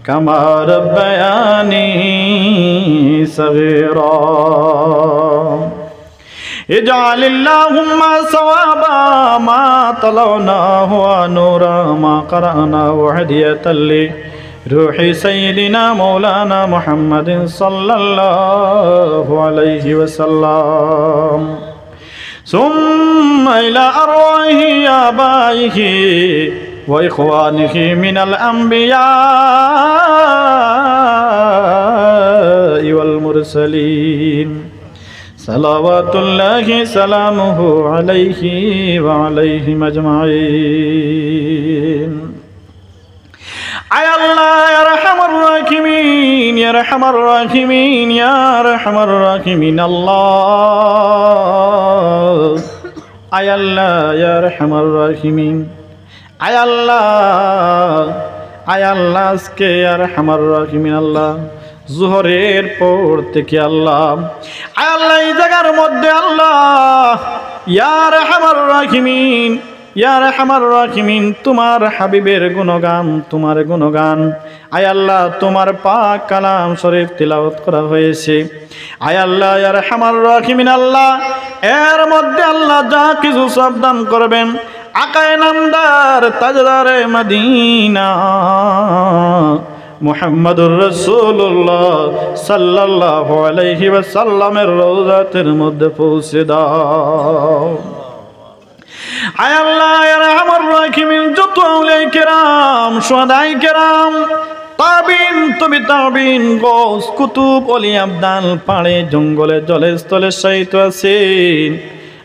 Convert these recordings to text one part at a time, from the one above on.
كما ربياني صغيرا اجعل اللهم ثواب ما تلوناه ونورا ما قرأناه هدية لروح سيدنا مولانا محمد صلى الله عليه وسلم ثم إلى أرواح آبائه وإخوانه من الأنبياء والمرسلين صلوات الله سلامه عليه وعليهم أجمعين আয় আল্লাহ ইয়া আরহামার রাহিমিন ইয়া আরহামার রাহিমিন ইয়া আরহামার রাহিমিন আল্লাহ আয় আল্লাহ ইয়া আরহামার রাহিমিন আয় আল্লাহ আজকে ইয়া আরহামার রাহিমিন আল্লাহ জোহরের পর থেকে আল্লাহ আয় আল্লাহ এই জায়গার মধ্যে আল্লাহ ইয়া আরহামার রাহিমিন ইয়া আরহামার রাহিমিন তোমার হাবিবের গুণগান তোমার গুণগান আয় আল্লাহ তোমার পাক কালাম শরীফ তিলাওয়াত করা হয়েছে আয় আল্লাহ ইয়া আরহামার রাহিমিন আল্লাহ এর মধ্যে আল্লাহ যা কিছু সাবধান করবেন আকায়ে নামদার তাজদারে মদিনা মুহাম্মদুর রাসূলুল্লাহ সাল্লাল্লাহু আলাইহি ওয়াসাল্লামের রওজাতের মধ্যে পৌঁছে দাও আয় আল্লাহ ইয়া আরহামার রাহিমিন যত আউলিয়া কেরাম শুহাদায়ে কেরাম তাবিন তবে তাবিন গৌস কুতুব ওলি আবদাল পাড়ে জঙ্গলে জলে স্থলে শায়িত আছেন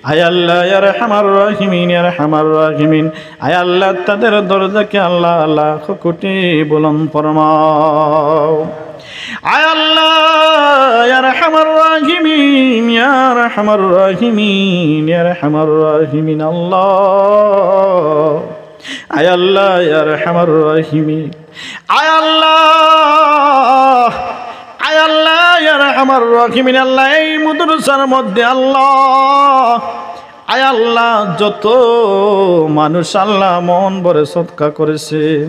আয় আল্লাহ ইয়া আরহামার রাহিমিন ইয়া আরহামার রাহিমিন আয় আল্লাহ তাদের দরজাকে আল্লাহ লাখ কোটি বুলন্দ ফরমাও আয় আল্লাহ ইয়া আরহামার রাহিমিন ইয়া আরহামার রাহিমিন ইয়া আরহামার রাহিমিন আল্লাহ আয় আল্লাহ ইয়া আরহামার রাহিমিন আয় আল্লাহ আয় আল্লাহ ইয়া আরহামার রাহিমিন আল্লাহ এই মাদ্রাসার মধ্যে আল্লাহ আয় আল্লাহ যত মানুষ আল্লাহ মন ভরে সদকা করেছেন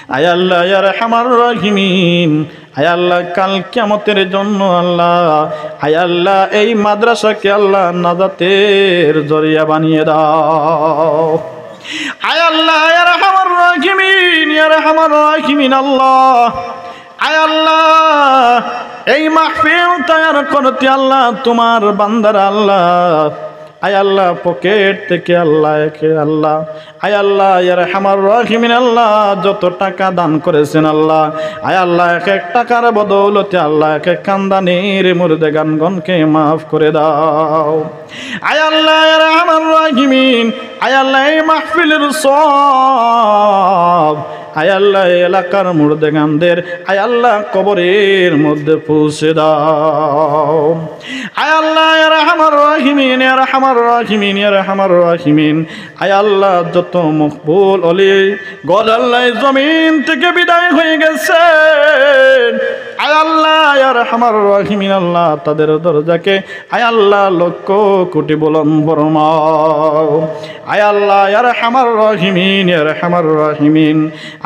আয় আল্লাহ ইয়া আরহামার রাহিমিন আয় আল্লাহ কাল কিয়ামতের জন্য আল্লাহ আয় আল্লাহ এই মাদ্রাসাকে আল্লাহ নাজাতের জরিয়া বানিয়ে দাও আয় আল্লাহ ইয়া আরহামার রাহিমিন ইয়া আরহামার রাহিমিন আল্লাহ আয় আল্লাহ এই মাহফিল তৈরি করতে আল্লাহ তোমার বান্দার আল্লাহ আয় আল্লাহ পকেট থেকে আল্লাহ আল্লাহ আয় আল্লাহ ইয়া আরহামার রাহিমিন আল্লাহ যত টাকা দান করেছেন আল্লাহ আয় আল্লাহ এক এক টাকার বদৌলতে আল্লাহ এক এক কান্দানির মুর্দেগানগণকে মাফ করে দাও আয় আল্লাহ ইয়া আরহামার রাহিমিন আয় আল্লাহ এই মাহফিলের সওয়াব আয় আল্লাহ এলাকার মুর্দেগানদের আয় আল্লাহ কবরের মধ্যে পৌঁছে দাও আয় আল্লাহ ইয়া আরহামার রাহিমিন ইয়া আরহামার রাহিমিন ইয়া আরহামার রাহিমিন আয় আল্লাহ যত মকবুল ওলি গড আল্লাহ জমিন থেকে বিদায় হয়ে গেছেন আয় আল্লাহ ইয়া আরহামার রাহিমিন আল্লাহ তাদের দরজাকে আয় আল্লাহ লক্ষ কোটি বুলন্দ ফরমাও আয় আল্লাহ ইয়া আরহামার রাহিমিন ইয়া আরহামার রাহিমিন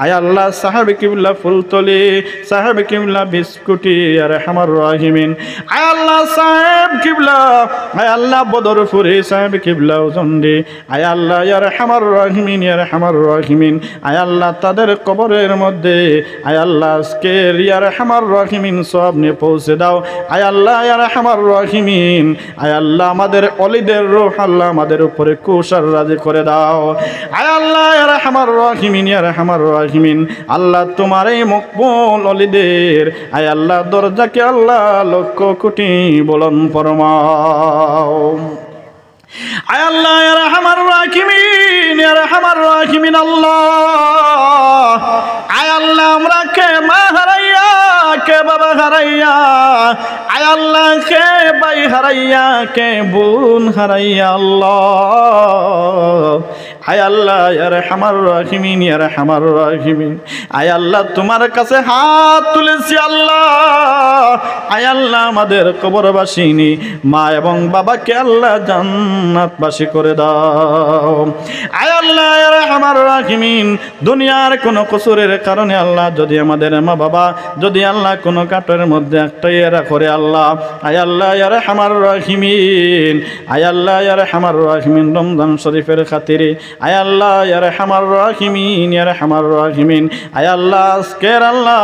আয় আল্লাহ সাহেব কিবলা ফুলতলি সাহেব কিবলা বিস্কুটি ইয়া আরহামার রাহিমিন আয় আল্লাহ সাহেব কিবলা আয় আল্লাহ বদরপুরি সাহেব কিবলা উজন্ডি আয় আল্লাহ ইয়া আরহামার রাহিমিন ইয়া আরহামার রাহিমিন আয় আল্লাহ তাদের কবরের মধ্যে আয় আল্লাহ আজকে ইয়া আরহামার রাহিমিন সব নিয়ে পৌঁছে দাও আয় আল্লাহ ইয়া আরহামার রাহিমিন আয় আল্লাহ আমাদের ওলিদের রূহ আল্লাহ আমাদের উপরে কুশার রাজি করে দাও আয় আল্লাহ ইয়া আরহামার রাহিমিন ইয়া আরহামার রাহিমিন আল্লাহ তোমার এই মকবুল ওলিদের আয় আল্লাহ দরজাকে আল্লাহ লক্ষ কোটি বুলন্দ ফরমাও আয় আল্লাহ ইয়া আরহামার রাহিমিন ইয়া আরহামার রাহিমিন আল্লাহ আয় আল্লাহ আমরা কে মা হারাইয়া কে বাবা হারাইয়া আয় আল্লাহ কে ভাই হারাইয়া কে বোন হারাইয়া আল্লাহ হায় আল্লাহ ইয়া আরহামার রাহিমিন, ইয়া আরহামার রাহিমিন। আয় আল্লাহ তোমার কাছে হাত তুলেছি আল্লাহ। আয় আল্লাহ আমাদের কবরবাসিনী মা এবং বাবাকে আল্লাহ জান্নাতবাসী করে দাও। আয় আল্লাহ ইয়া আরহামার রাহিমিন, দুনিয়ার কোনো কসুরের কারণে আল্লাহ যদি আমাদের মা বাবা যদি আল্লাহ কোনো কাটের মধ্যে একটা এরা করে আল্লাহ, আয় আল্লাহ ইয়া আরহামার রাহিমিন, আয় আল্লাহ ইয়া আরহামার রাহিমিন, রমজান শরীফের খাতিরে আয় আল্লাহ ইয়া আরহামার রাহিমিন, ইয়া আরহামার রাহিমিন, আয় আল্লাহ আজকের আল্লাহ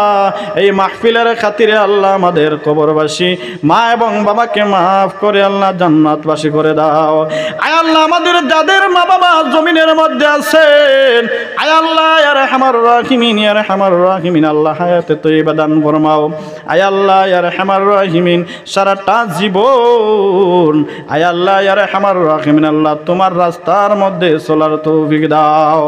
এই মাহফিলের খাতিরে আল্লাহ আমাদের কবরবাসী মা এবং বাবাকে মাফ করে আল্লাহ জান্নাতবাসী করে দাও। আয় আল্লাহ আমাদের যাদের মা বাবা জমিনের মধ্যে আছেন, আয় আল্লাহ ইয়া আরহামার রাহিমিন, ইয়া আরহামার রাহিমিন, আল্লাহ হায়াতে তয়্যিবা দান ফরমাও। আয় আল্লাহ ইয়া আরহামার রাহিমিন, সারাটা জীবন আয় আল্লাহ ইয়া আরহামার রাহিমিন আল্লাহ তোমার রাস্তার মধ্যে চলার তৌফিক দাও।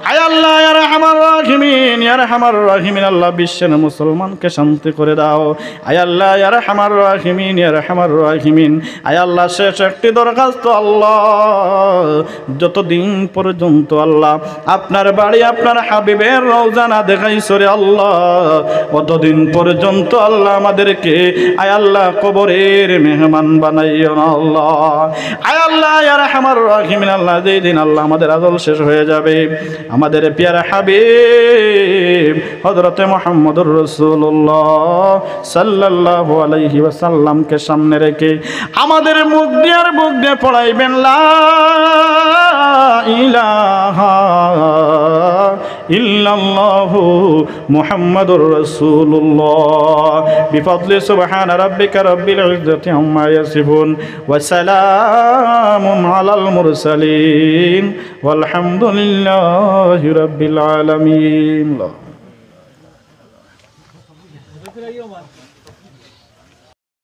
আয় আল্লাহ ইয়া আরহামার রাহিমিন, ইয়া আরহামার রাহিমিন, আল্লাহ বিশ্বের মুসলমানকে শান্তি করে দাও। আয় আল্লাহ ইয়া আরহামার রাহিমিন, ইয়া আরহামার রাহিমিন, আয় আল্লাহ শেষ একটি দরখাস্ত আল্লাহ, যতদিন পর্যন্ত আল্লাহ আপনার বাড়ি আপনার হাবিবের রওজা না দেখাইছো রে আল্লাহ, অতদিন পর্যন্ত আল্লাহ আমাদেরকে আয় আল্লাহ কবরের মেহমান বানাইও না আল্লাহ। আয় আল্লাহ ইয়া আরহামার রাহিমিন, আল্লাহ যেই দিন আল্লাহ আমাদের আজল শেষ হয়ে যাবে, আমাদের প্যারা হাবিব হযরতে মুহাম্মদুর রাসূলুল্লাহ সাল্লাল্লাহু আলাইহি ওয়াসাল্লামকে সামনে রেখে আমাদের মুখ দিয়ে আর মুখ দিয়ে পড়াইবেন লা ইলাহা ইল্লাল্লাহু মুহাম্মাদুর রাসূলুল্লাহ বিফadli সুবহানা রাব্বিকা রাব্বিল ইজ্জাতি আম্মা ইয়াসিফুন ওয়া সালামুন আলাল মুরসালিন ওয়ালহামদুলিল্লাহি রাব্বিল আলামিন।